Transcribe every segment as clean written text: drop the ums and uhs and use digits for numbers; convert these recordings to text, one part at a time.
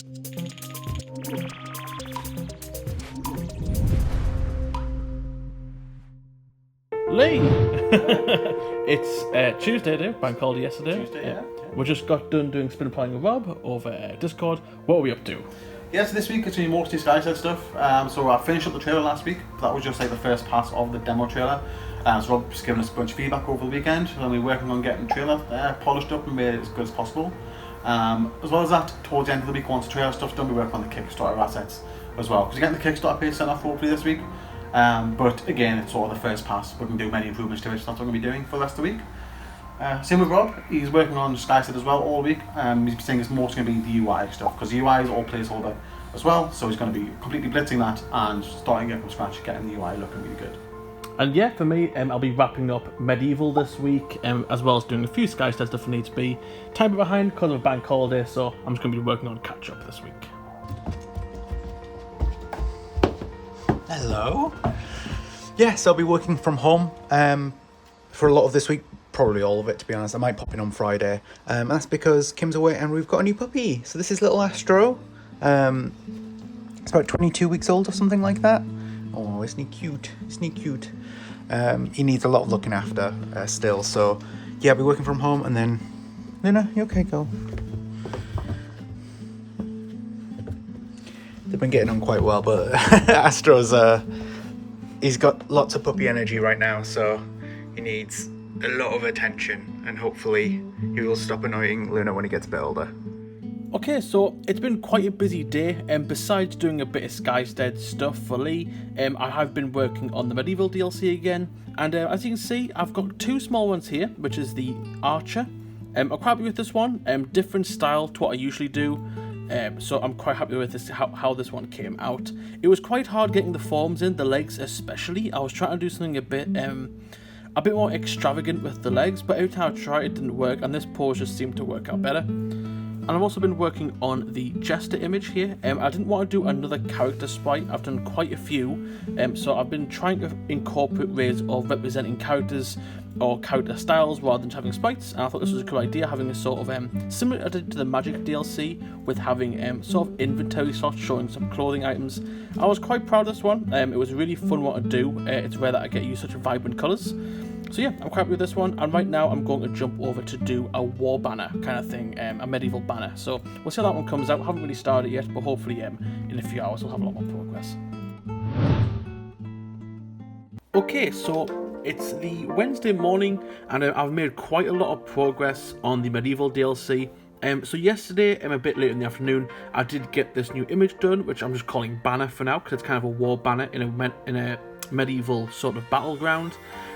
Lee! It's Tuesday today, bank holiday yesterday. Yeah. We just got done doing spin playing with Rob over Discord. What are we up to? Yeah, so this week it's been mostly Skystead stuff. So I finished up the trailer last week. That was just like the first pass of the demo trailer. So Rob's given us a bunch of feedback over the weekend, and we're working on getting the trailer polished up and made it as good as possible. As well as that, towards the end of the week, once the trailer stuff's done, we work on the Kickstarter assets as well. Because we're getting the Kickstarter page sent off hopefully this week. But again, it's sort of the first pass. We can do many improvements to it, so that's what we're going to be doing for the rest of the week. Same with Rob, he's working on Skystead as well all week. He's saying it's mostly going to be the UI stuff, because the UI is all placeholder as well, so he's going to be completely blitzing that and starting it from scratch, getting the UI looking really good. And yeah, for me, I'll be wrapping up Medieval this week, as well as doing a few Skystead stuff that needs to be time behind because of bank holiday, so I'm just going to be working on catch up this week. Hello. Yes, I'll be working from home for a lot of this week, probably all of it to be honest. I might pop in on Friday, and that's because Kim's away and we've got a new puppy. So this is little Astro. It's about 22 weeks old or something like that. Oh, isn't he cute? Isn't he cute? He needs a lot of looking after still, so yeah, I'll be working from home. And then Luna, you okay, girl? They've been getting on quite well, but Astro's he's got lots of puppy energy right now, so he needs a lot of attention, and hopefully he will stop annoying Luna when he gets a bit older. Okay, so it's been quite a busy day, and besides doing a bit of Skystead stuff for Lee, I have been working on the Medieval DLC again, and as you can see, I've got two small ones here, which is the Archer. I'm quite happy with this one, different style to what I usually do, so I'm quite happy with this, how this one came out. It was quite hard getting the forms in, the legs especially. I was trying to do something a bit more extravagant with the legs, but every time I tried it didn't work, and this pose just seemed to work out better. And I've also been working on the Jester image here. I didn't want to do another character sprite. I've done quite a few, so I've been trying to incorporate ways of representing characters or character styles rather than having sprites, and I thought this was a good idea, having a sort of similar to the Magic DLC, with having sort of inventory slots showing some clothing items. I was quite proud of this one. It was a really fun one to do. It's rare that I get to use such vibrant colours. So yeah, I'm quite happy with this one, and right now I'm going to jump over to do a war banner kind of thing, a medieval banner. So we'll see how that one comes out. I haven't really started yet, but hopefully in a few hours we'll have a lot more progress. Okay, so it's the Wednesday morning, and I've made quite a lot of progress on the Medieval DLC. So yesterday, a bit late in the afternoon, I did get this new image done, which I'm just calling banner for now, because it's kind of a war banner in a medieval sort of battleground.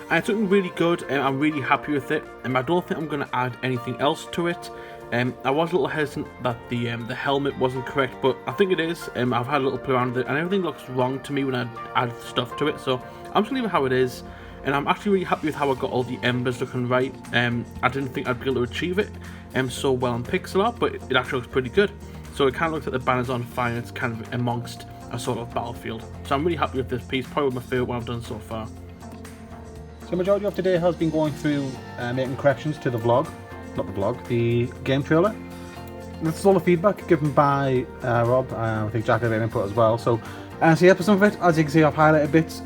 And it's looking really good, and I'm really happy with it. I don't think I'm going to add anything else to it. I was a little hesitant that the helmet wasn't correct, but I think it is. I've had a little play around with it, and everything looks wrong to me when I add stuff to it. So I'm just going to leave it how it is. And I'm actually really happy with how I got all the embers looking right. I didn't think I'd be able to achieve it so well on pixel art, but it actually looks pretty good. So it kind of looks like the banner's on fire, and it's kind of amongst a sort of battlefield. So I'm really happy with this piece, probably my favourite one I've done so far. So the majority of today has been going through making corrections to the the game trailer. This is all the feedback given by Rob. I think Jack had an input as well. So yeah, for some of it, as you can see, I've highlighted bits.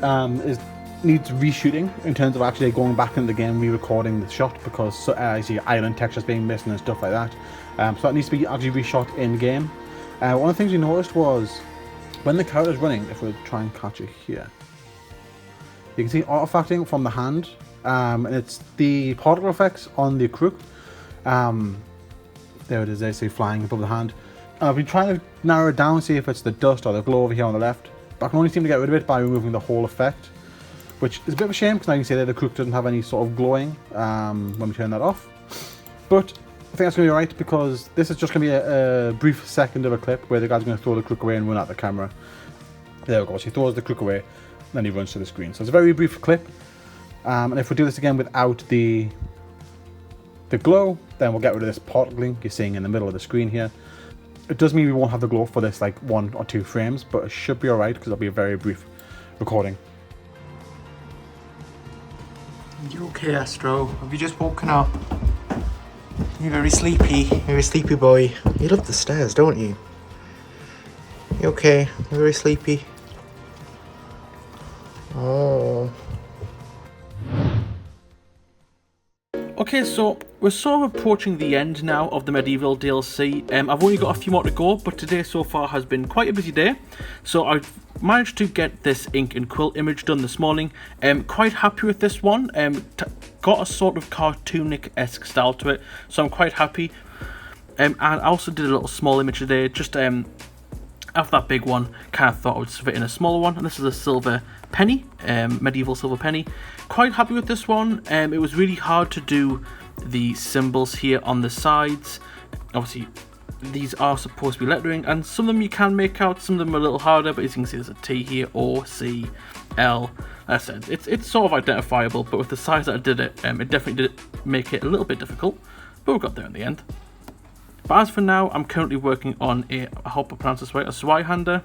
Needs reshooting in terms of actually going back into the game, re-recording the shot, because I see island textures being missing and stuff like that. So that needs to be actually reshot in game. One of the things we noticed was when the character's running, if we try and catch it here, you can see artifacting from the hand, and it's the particle effects on the crook. There it is, they see flying above the hand. I've been trying to narrow it down, see if it's the dust or the glow over here on the left, but I can only seem to get rid of it by removing the whole effect, which is a bit of a shame, because now you can see that the crook doesn't have any sort of glowing when we turn that off. But I think that's going to be alright, because this is just going to be a brief second of a clip where the guy's going to throw the crook away and run at the camera. There we go, so he throws the crook away, then he runs to the screen. So it's a very brief clip, and if we do this again without the glow, then we'll get rid of this particling you're seeing in the middle of the screen here. It does mean we won't have the glow for this like 1 or 2 frames, but it should be alright, because it'll be a very brief recording. You okay, Astro? Have you just woken up? You're very sleepy. You're a sleepy boy. You love the stairs, don't you? You okay? You're very sleepy. Oh. Okay, so we're sort of approaching the end now of the Medieval DLC. I've only got a few more to go, but today so far has been quite a busy day. So I've managed to get this ink and quill image done this morning. Quite happy with this one. Got a sort of cartoonic-esque style to it, so I'm quite happy. And I also did a little small image today, just after that big one, kind of thought I would fit in a smaller one, and this is a silver penny, medieval silver penny. Quite happy with this one. It was really hard to do the symbols here on the sides. Obviously, these are supposed to be lettering, and some of them you can make out, some of them are a little harder, but as you can see there's a T here, O, C, L. That's it. It's sort of identifiable, but with the size that I did it, it definitely did make it a little bit difficult, but we got there in the end. But as for now, I'm currently working on I hope I pronounce this right, a Zweihander.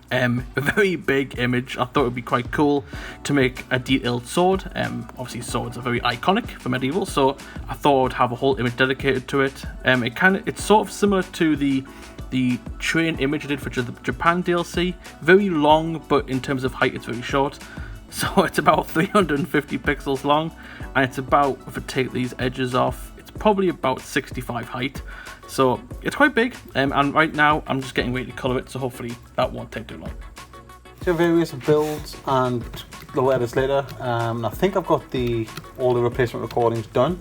A very big image. I thought it would be quite cool to make a detailed sword. Obviously swords are very iconic for medieval, so I thought I would have a whole image dedicated to it. It's sort of similar to the train image I did for the Japan DLC. Very long, but in terms of height it's very short. So it's about 350 pixels long, and it's about, if I take these edges off, it's probably about 65 height. So it's quite big, and right now I'm just getting ready to colour it, so hopefully that won't take too long. So various builds and little edits later. I think I've got all the replacement recordings done.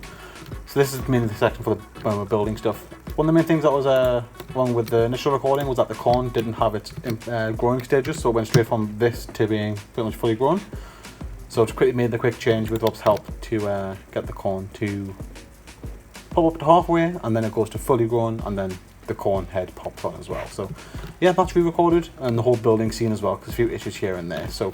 So this is mainly the section for when we're building stuff. One of the main things that was wrong with the initial recording was that the corn didn't have its growing stages, so it went straight from this to being pretty much fully grown. So it's quickly made the quick change with Rob's help to get the corn to pop up to halfway, and then it goes to fully grown, and then the corn head pops on as well. So yeah, that's re-recorded, and the whole building scene as well, because a few issues here and there. So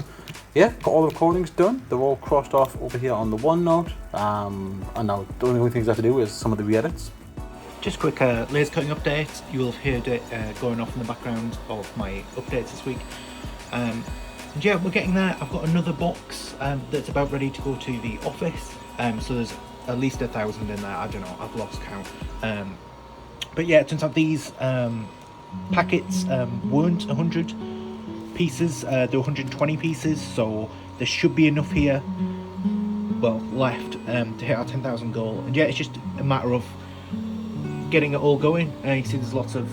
yeah, got all the recordings done. They're all crossed off over here on the OneNote, and now the only things I have to do is some of the re-edits. Just a quick laser cutting update. You will have heard it going off in the background of my updates this week. And yeah, we're getting there. I've got another box that's about ready to go to the office. So there's at least 1,000 in there. I don't know, I've lost count. But yeah, it turns out these packets weren't 100 pieces. They're 120 pieces, so there should be enough here, well, left to hit our 10,000 goal. And yeah, it's just a matter of getting it all going. And you can see there's lots of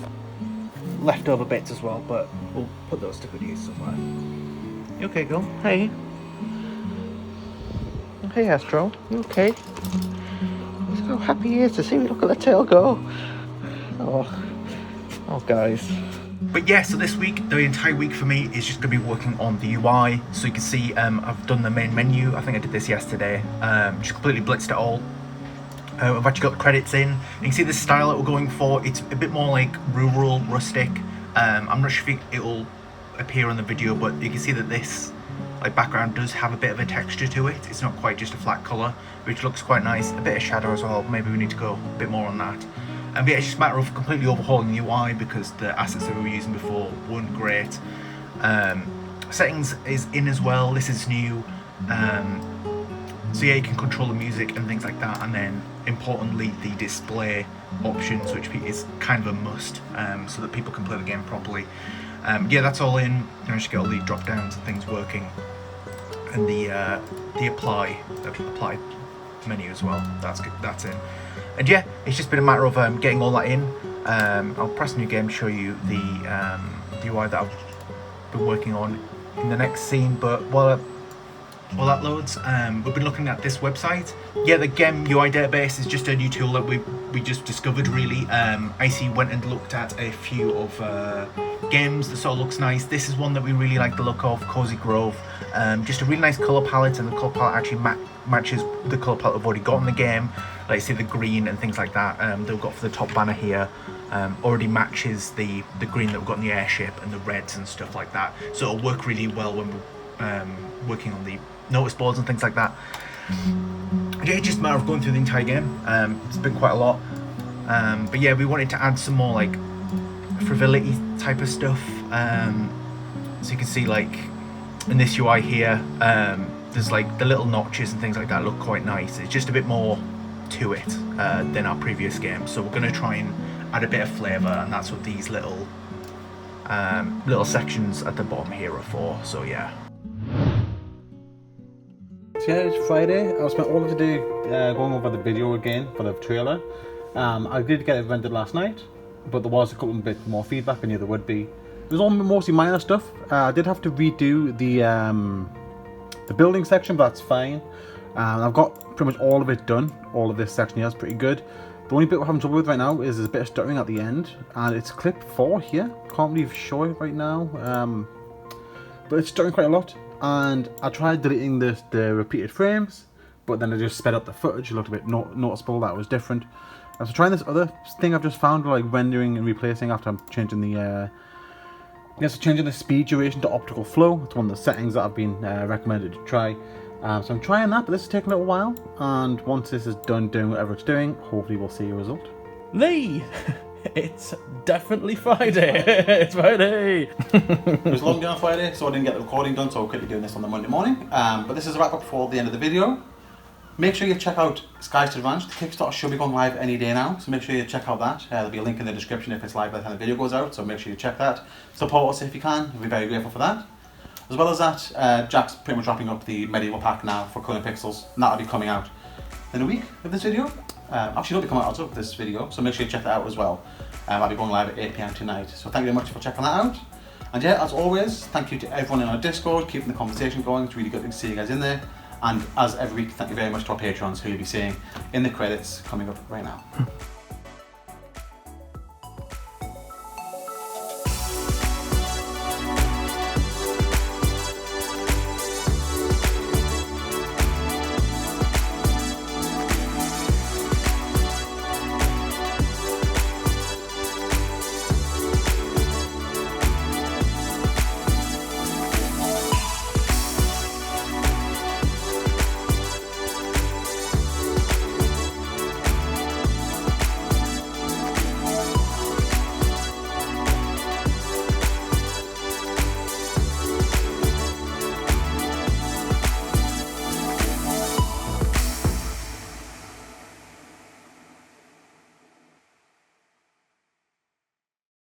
leftover bits as well, but we'll put those to good use somewhere. You okay, girl? Hey. Hey, Astro. You okay? He's so happy he is to see me look at the tail go. Oh, guys. But yeah, so this week, the entire week for me is just going to be working on the UI. So you can see I've done the main menu. I think I did this yesterday. Just completely blitzed it all. I've actually got the credits in. You can see the style that we're going for. It's a bit more like rural, rustic. I'm not sure if it'll appear on the video, but you can see that this background does have a bit of a texture to it. It's not quite just a flat colour, which looks quite nice. A bit of shadow as well. Maybe we need to go a bit more on that. But yeah, it's just a matter of completely overhauling the UI because the assets that we were using before weren't great. Settings is in as well. This is new. So yeah, you can control the music and things like that, and then importantly the display options, which is kind of a must, so that people can play the game properly. Yeah, that's all in. You know, just get all the drop downs and things working, and the apply menu as well. That's good. That's in. And yeah, it's just been a matter of getting all that in. I'll press new game to show you the UI that I've been working on in the next scene. But while that loads, we've been looking at this website. Yeah, the Gem UI database is just a new tool that we just discovered really. Icy went and looked at a few of games that sort of looks nice. This is one that we really like the look of, Cozy Grove. Just a really nice colour palette, and the colour palette actually matches the colour palette we've already got in the game. Like say the green and things like that that we've got for the top banner here already matches the green that we've got in the airship, and the reds and stuff like that. So it'll work really well when we're working on the notice boards and things like that. Yeah, it's just a matter of going through the entire game. It's been quite a lot, but yeah, we wanted to add some more like frivolity type of stuff. So you can see like in this UI here, there's like the little notches and things like that look quite nice. It's just a bit more to it than our previous game, so we're going to try and add a bit of flavour, and that's what these little Little sections at the bottom here are for, so yeah. So yeah, it's Friday. I spent all of the day going over the video again for the trailer. I did get it rendered last night, but there was a couple of bit more feedback I knew there would be. It was all mostly minor stuff. I did have to redo the building section, but that's fine. I've got pretty much all of it done. All of this section here is pretty good. The only bit we're having trouble with right now is there's a bit of stuttering at the end, and it's clip 4 here. Can't really show it right now, but it's stuttering quite a lot. And I tried deleting the repeated frames, but then I just sped up the footage. It looked a bit noticeable that it was different. So trying this other thing I've just found, like rendering and replacing after I'm changing the changing the speed duration to optical flow. It's one of the settings that I've been recommended to try. So I'm trying that, but this is taking a little while. And once this is done doing whatever it's doing, hopefully we'll see a result. Lee! It's definitely Friday. It's Friday. It was a long day on Friday, so I didn't get the recording done, so I'm quickly doing this on the Monday morning. But this is a wrap up before the end of the video. Make sure you check out Skystead Ranch. The Kickstarter should be going live any day now, so make sure you check out that. There'll be a link in the description if it's live by the time the video goes out, so make sure you check that. Support us if you can, we'll be very grateful for that. As well as that, Jack's pretty much wrapping up the medieval pack now for Colour Pixels, and that'll be coming out in a week of this video. Actually, it'll be coming out of this video, so make sure you check that out as well. I'll be going live at 8 PM tonight, so thank you very much for checking that out. And yeah, as always, thank you to everyone in our Discord, keeping the conversation going. It's really good to see you guys in there. And as every week, thank you very much to our patrons who you'll be seeing in the credits coming up right now.